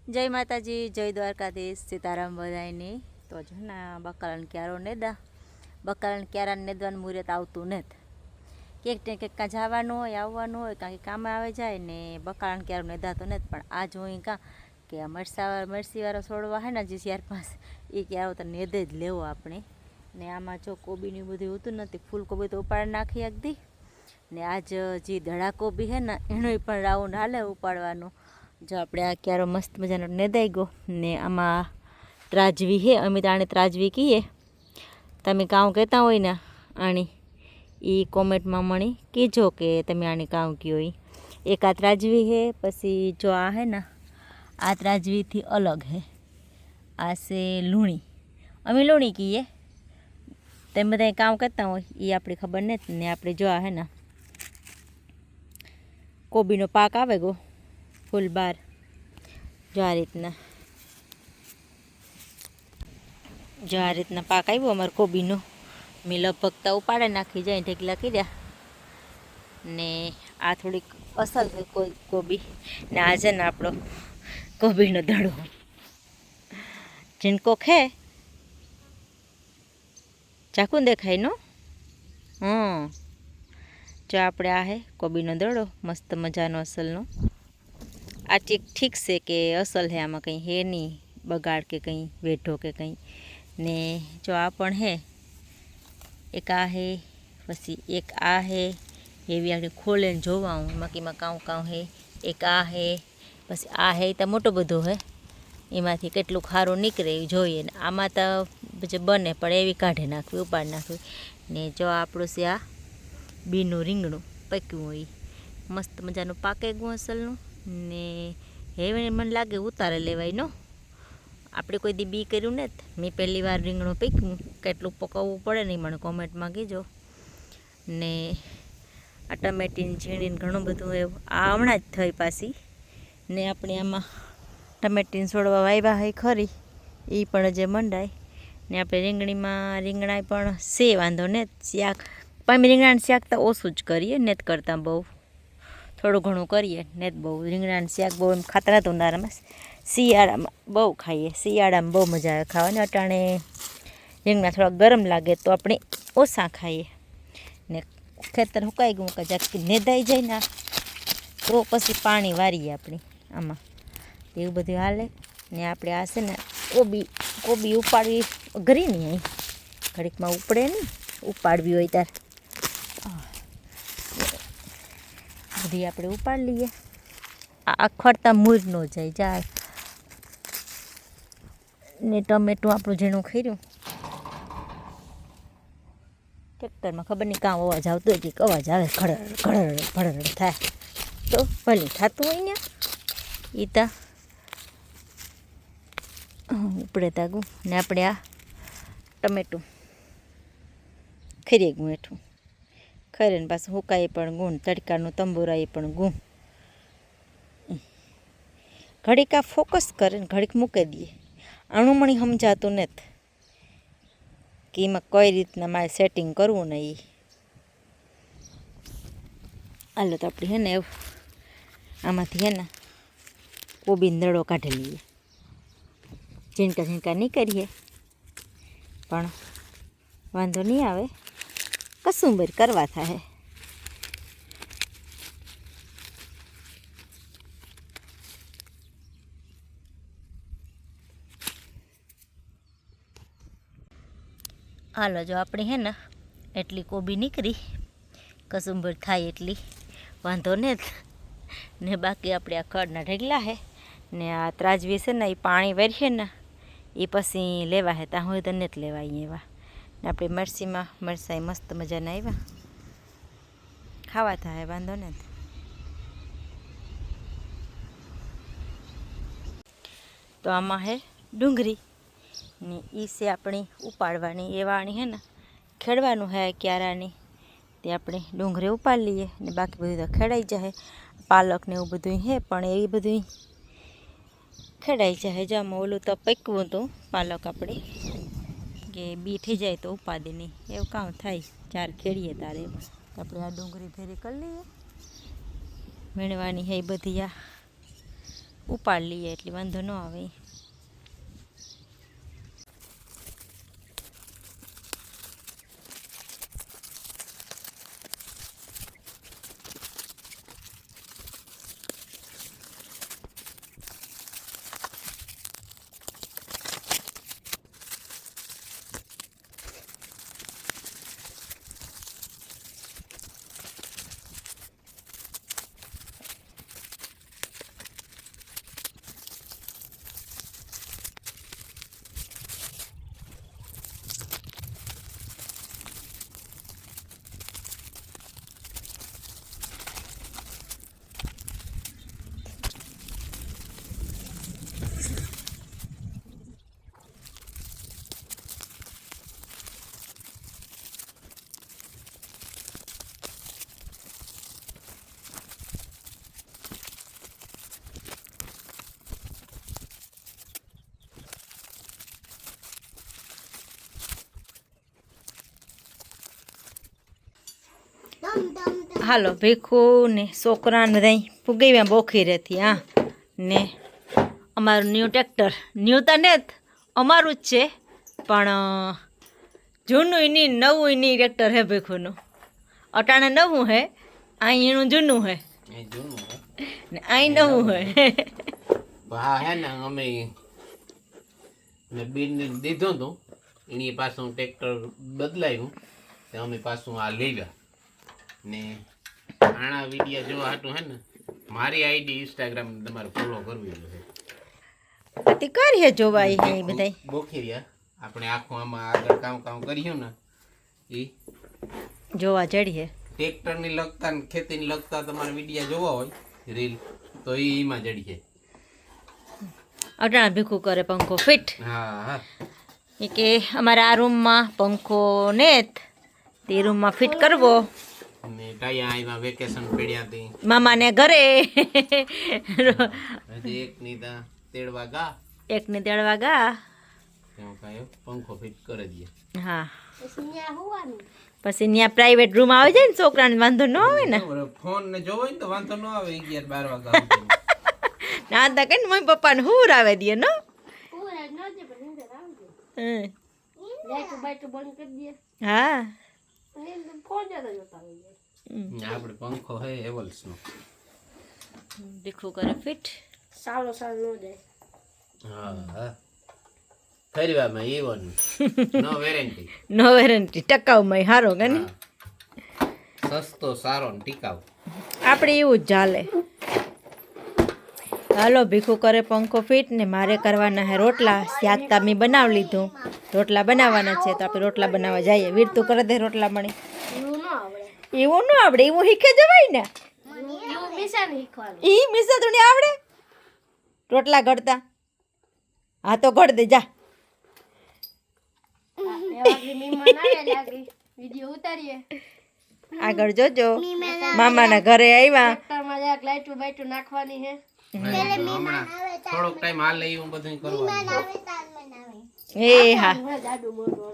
જય માતાજી, જય દ્વારકાધીશ, સીતારામ બધાયની। તો જો ને બકાલાને ક્યારો નેદા, બકાલાને ક્યારાને નેદવાનું મુહૂર્ત આવતું નથી। ક્યાંક કાં જવાનું હોય, આવવાનું હોય, કાંઈ કામે આવે જાય ને બકાલાને ક્યારો નેદાતો નથી। પણ આજ હું કાં કે આ મરસીવાળો છોડવા હે ને જે 4-5 એ ક્યારો તો નેદે જ લેવો આપણે। ને આમાં જો કોબીની બધું હોતું નથી, ફૂલકોબી તો ઉપાડી નાખી એકદી ને આજ જે દડા કોબી હે ને એનો પણ રાઉન્ડ હાલે ઉપાડવાનો। જો આપણે આ ક્યારો મસ્ત મજાનો નેદાઈ ગયો ને આમાં ત્રાજવી હે, અમે તો આને ત્રાજવી કહીએ, તમે કાં કહેતા હોય ને આણી એ કોમેન્ટમાં મને કહેજો કે તમે આને કાં કહો। એક આ ત્રાજવી હે, પછી જો આ હે ને આ ત્રાજવીથી અલગ હે, આ છે લૂણી, અમે લૂણી કહીએ, તમે બધા કામ કરતા હોય એ આપણી ખબર નથી ને। આપણે જો આ હે ને કોબીનો પાક આવે ગો ફૂલ બાર, જો આ રીતના, જો આ રીતના પાક આવ્યો અમારે કોબીનો। મેં લગભગ તો ઉપાડે નાખી જાય ઢેકલા કર્યા ને આ થોડીક અસલ છે કોઈ કોબી ને આ છે ને આપણો કોબીનો દડો જીનકો ખે ચાકું દેખાય નો। જો આપણે આ હે કોબીનો દડો મસ્ત મજાનો અસલનો। આ ઠીક છે કે અસલ હે, આમાં કંઈ હે નહીં બગાડ કે કંઈ વેઢો કે કંઈ ને। જો આ પણ હે, એક આ હે, પછી એક આ હે, એવી આપણે ખોલે ને જોવા હું મકીમાં કાં હે, એક આ હે, પછી આ હે તો મોટો બધો હે, એમાંથી કેટલું ખારું નીકળે એ જોઈએ ને। આમાં તો જે બને પણ એવી કાઢી નાખવી, ઉપાડી નાખવી ને। જો આપણું છે આ બીનું રીંગણું પાક્યું હોય, મસ્ત મજાનું પાકે ગયું અસલનું ને। હવે મને લાગે ઉતારે લેવાય નો, આપણે કોઈ દી બી કર્યું ને, મેં પહેલી વાર રીંગણું પાક્યું, કેટલું પકાવવું પડે નહીં મને કોમેન્ટમાં કહેજો ને। આ ટમેટીને ઝીણીને ઘણું બધું એવું આ હમણાં જ થઈ પાછી ને। આપણે આમાં ટમેટીને છોડવા વાવ્યા હોય ખરી, એ પણ જે મંડાય ને। આપણે રીંગણા પણ છે વાંધો ને, શાક પણ અમે રીંગણાનું શાક તો ઓછું જ કરીએ ને, જ કરતાં બહુ થોડું ઘણું કરીએ ને, જ બહુ રીંગણાનું શાક બહુ એમ ખાતા નથી ઉનાળામાં, શિયાળામાં બહુ ખાઈએ, શિયાળામાં બહુ મજા આવે ખાવાની। અટાણે રીંગણા થોડા ગરમ લાગે તો આપણે ઓછા ખાઈએ ને। ખેતર સુકાઈ ગયું કે જાક નેદાઈ જાય ને તો પછી પાણી વારીએ આપણે આમાં, એવું બધું હાલે ને। આપણે આ છે ને કોબી ઉપાડવી અઘરી નહીં, અહીં ઘડીકમાં ઉપડે નહીં, ઉપાડવી હોય ત્યારે બધી આપણે ઉપાડી લઈએ। આ ખરતા મૂર ન જાય ને। ટમેટું આપણું ઝીણું ખર્યું ટ્રેક્ટરમાં ખબર નહીં કાં અવાજ આવતો હોય, કે અવાજ આવે ખડડ ભડડ થાય તો ભલે થતું હોય ને, એ તા ઉપડે તાગું ને। આપણે આ ટમેટું ખરી ગયું હેઠું, ખરે ને પાછું હુકાઈએ પણ ગુણ, તડકાનું તંબુરાએ પણ ગુણ, ઘડીક આ ફોકસ કરે ને ઘડીક મૂકી દઈએ, અણુમણી સમજાતું નથી કે એમાં કઈ રીતના મારે સેટિંગ કરવું ને એ। હાલો તો આપણે હે ને આમાંથી હે ને કોબીનો દડો કાઢી લઈએ, ઝીણકા નહીં કરીએ પણ વાંધો નહીં આવે, કસુંબર કરવા થાય। હાલો જો આપણે હે ને એટલી કોબી નીકળી, કસુંબર થાય એટલી વાંધો ને ને। બાકી આપણે આ ખડના ઢેગલા હે ને આ ત્રાજવી છે ને એ પાણી વેરીએ ને એ પછી લેવા હે, ત્યાં હોય તો નથી લેવાય એવા ને। આપણે મરચાં મસ્ત મજાના આવ્યા, ખાવા થાય વાંધો ને। તો આમાં હે ડુંગળી ને એ છે આપણી ઉપાડવાની, એવાણી હે ને ખેડવાનું હે ક્યારાની, તે આપણે ડુંગળી ઉપાડી લઈએ ને બાકી બધું તો ખેડાઈ જાય। પાલક ને એવું બધું હે પણ એ બધું ખેડાઈ જાય। જો આમાં ઓલું તો પકવું હતું પાલક આપણે કે બી થઈ જાય તો ઉપાદી નહીં, એવું કામ થાય ચાર ખેડીએ તારે। આપણે આ ડુંગળી ભેરી કરી લઈએ, વીણવાની હે બધી આ ઉપાડ લઈએ એટલે વાંધો ન આવે. હાલો ભીખું ને છોકરાને દઈ ફૂગી વ્યા બોખી રહેતી. હા ને અમારું ન્યૂ ટ્રેક્ટર, ન્યૂ તો ને અમારું જ છે પણ જૂનું નહીં નવું નહીં ટ્રેક્ટર હે ભીખુનું. અટાણે નવું હે, અહીં એનું જૂનું હે ને અહીં નવું હે. હે ને અમે બેન દીધું હતું એની પાછું ટ્રેક્ટર બદલાયું અમે પાછું આ લઈ ગયા ને આના વિડીયો જોવા હાટું હે ને મારી આઈડી ઇન્સ્ટાગ્રામ તમારે ફોલો કરવી છે. તે કરીએ જોવાય હે બધાય બોખીરિયા આપણે આખું આમાં આગળ કામ કર્યું ને એ જોવા જડીએ. ટ્રેક્ટરની લગતા ને ખેતીની લગતા તમારે વિડીયો જોવા હોય રીલ તો એમાં જડીએ. અટાણા ભીખું કરે પંખો ફિટ. હા હા એ કે અમારા આ રૂમમાં પંખો ને તે રૂમમાં ફિટ કરવો ને ટાયા આવ્યા વેકેશન પડ્યા હતી મામાને ઘરે. હજી એકની તા તેડવા ગા એકને તેડવા ગા ત્યાં કાયો પંખો ફિટ કરી દઈએ. હા પછી ત્યાં પ્રાઇવેટ રૂમ આવે છે ને છોકરાને વાંધો ન આવે ને. ફોન ને જોવો ને તો વાંધો ન આવે 11-12 વાગ્યા ના તા કે મમ્મી પપ્પાને હુર આવે દે નો. હા આપણે પંખો હે હેવલ્સ નો ભીખું કરે ફિટ. સાલો સાલ નો જાય. હા હા ફરીવામાં ઈવન નો વેરંટી નો વેરંટી ટકાઉમાં હારો કે ને સસ્તો સારો ને ટીકાઉ આપણે એવું જ ચાલે. હાલો ભીખું કરે પંખો ફિટ ને મારે કરવાના હે રોટલા. શાક તો મેં બનાવી લીધું, રોટલા બનાવવાના છે તો આપણે રોટલા બનાવવા જઈએ. વીર તું કરે દે રોટલા મણી. એવું ન આવડે, એવું શીખે જવાય ને. ઈ મિસા તું આવડે રોટલા ઘડતા? હા તો ઘડ દે જા. આગળ જોજો. મામાના ઘરે આવ્યા નાખવાની હે. થોડોક ટાઈમ હાલ લઈ હું બધું કરવાનું. એ હા જાડુ મોટું